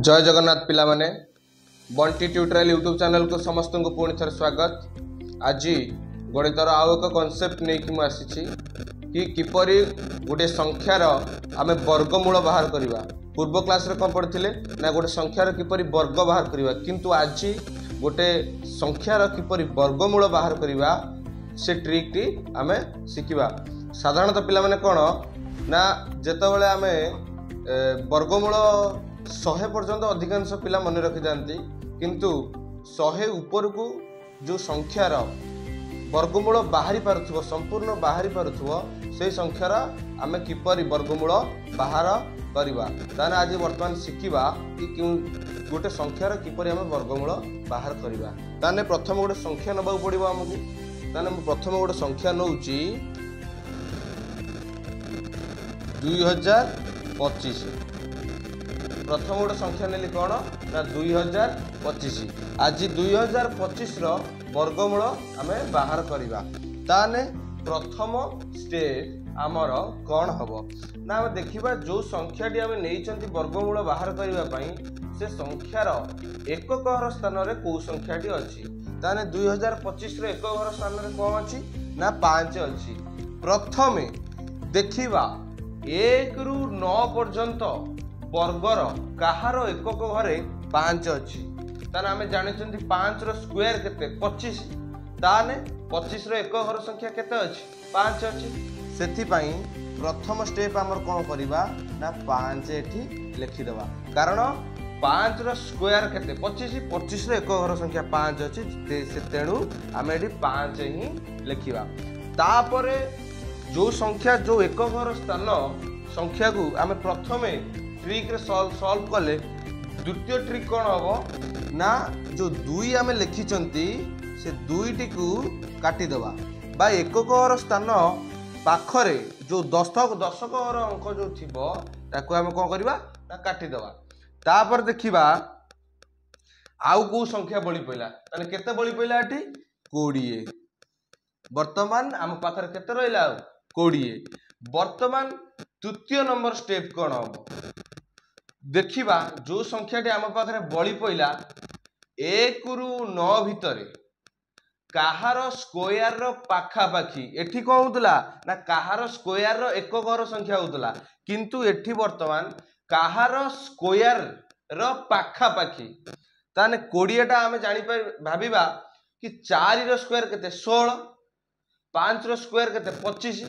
जय जगन्नाथ पिला माने बंटी ट्यूटोरियल यूट्यूब चैनल को समस्त को पुणी थर स्वागत। आज गणितर आउ एक कॉन्सेप्ट नहीं आसी कि किपरि गोटे संख्यार आम वर्गमूल बाहर करवा। पूर्व क्लास रे कौन पढ़ते ना गोटे संख्यार किपरि वर्ग बाहर करवा, किंतु आज गोटे संख्यार किपरि वर्गमूल बाहर करवा से ट्रिक टी आम शिखा। साधारणतः पिला माने कौन ना जेतेबेले आम वर्गमूल 100 पर्यंत अधिकांश पिला मन रखी जाती, किंतु 100 ऊपर को जो संख्यार वर्गमूल बाहरी पारुथबो संपूर्ण बाहरी पारुथबो से संख्यार आमे किपरि वर्गमूल बाहर करवा। ताने आज वर्तमान शिखिबा कि गोटे संख्यार किपरि आमे वर्गमूल बाहर करवा। ताने प्रथम गोटे संख्या नबा पड़िबो हमकु। ताने प्रथम गोटे संख्या नउची 2025। प्रथम गोटे संख्या नेली कौन ना 2025। आज 2025 रो वर्गमूल आमे बाहर करवा। ताने प्रथम स्टेप आमर कौन हबो ना आमे देखिबा जो संख्याटी आमे नेइचंती वर्गमूल बाहर करबा पई से संख्यार एकक घर स्थान रे को संख्याटी अछि। ताने 2025 रो एकक घर स्थान रे कोन अछि ना 5 अछि। प्रथमे देखिबा 1 रु 9 पर्यंत वर्गर कहार एकक घरे 5 अच्छी। ताने आमे जानिछंती 5 रो स्क्वायर केते 25। ताने 25 रो एकक घर संख्या केते अछि 5 अछि। सेथि पई प्रथम स्टेप हमर कोन करिबा ना 5 एठी लिखि देबा, कारण 5 रो स्क्वायर केते 25। 25 रो एकक घर संख्या 5 अछि, से तेणु आमे एठी 5 ही लिखिबा। तापरे जो संख्या जो एकक घर स्थान संख्या को आमे प्रथमे ट्रिक रे सॉल्व कले द्वितीय ट्रिक कौन हम ना जो 2 आमे लिखिचंती से 2 टी को काटी देबा बा एकक घर स्थान पाखरे जो दशक घर अंक जो थिबो ताको आमे कोन करबा ना काटी देबा। तापर देखिबा आउ को संख्या बळी पइला। ताने केते बळी पइला एठी 20। वर्तमान आम पाखरे केते रहिला 20। वर्तमान तृतीय नंबर स्टेप कौन हम देखिबा जो संख्याटी आम पाखरे बळी पइला 1 रु 9 भितरे काहार स्क्वायर रो पाखा पाखी एठी को होतला ना काहार स्क्वायर रो एकक घर संख्या होतला, किंतु एठी वर्तमान काहार स्क्वायर रो पाखा पाखी। ताने 20 टा आमे जानि भाबिबा कि 4 रो स्क्वायर केते 16, 5 रो स्क्वायर केते 25।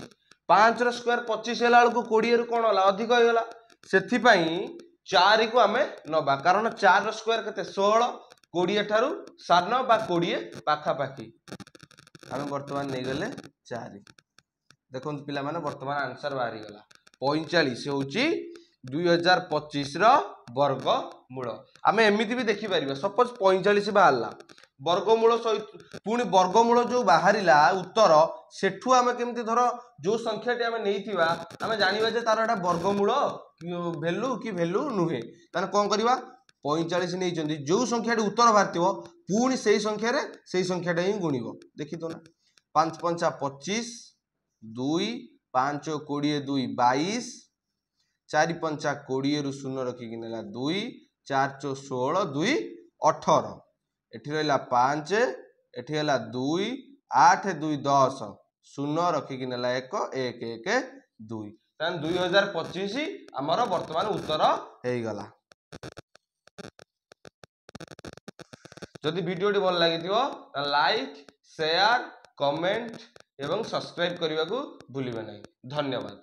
5 रो स्क्वायर 25 होला बेलको 20 रु कोन होला अधिक होय होला। सेथि पई 4 को आमे नबा, कारण 4 रो स्क्वायर केते 16, 20 ठारू सारन बा 20 पाखा पाखी आमे वर्तमान नै गले 4। देखो पिला माने वर्तमान आंसर बाहरी गला 45 होउची 2025 रो वर्गमूल। आमे एमिति भी देखि परिबा सपोज 45 बाहरला वर्गमूल सहित पुणी वर्गमूल जो बाहरिला उत्तर सेठू आमे केमति धरो जो संख्याटी आमे नेइथिबा आमे जानिबा जे तार एटा वर्गमूल वैल्यू कि वैल्यू नुहे। ताने कोन करबा 45 नेइचंदी जो संख्याटी उत्तर बाहरतिबो पुणी सेही संख्या रे सेही संख्याटा ही गुणिबो। देखि तो ना 5 5 25 2 5 20 2 22 4 5 20 रु 0 रखि कि नेला 2 4 4 16 2 18 एठी रहला 5 एठी हला 2 8 2 10 0 रखि कि नेला 1 1 1 2। तान 2025 हमर वर्तमान उत्तर हेई गला। जदि वीडियोटी भल लागिथिबो त लाइक शेयर कमेंट एवं सब्सक्राइब करने को भूलिबे नहीं। धन्यवाद।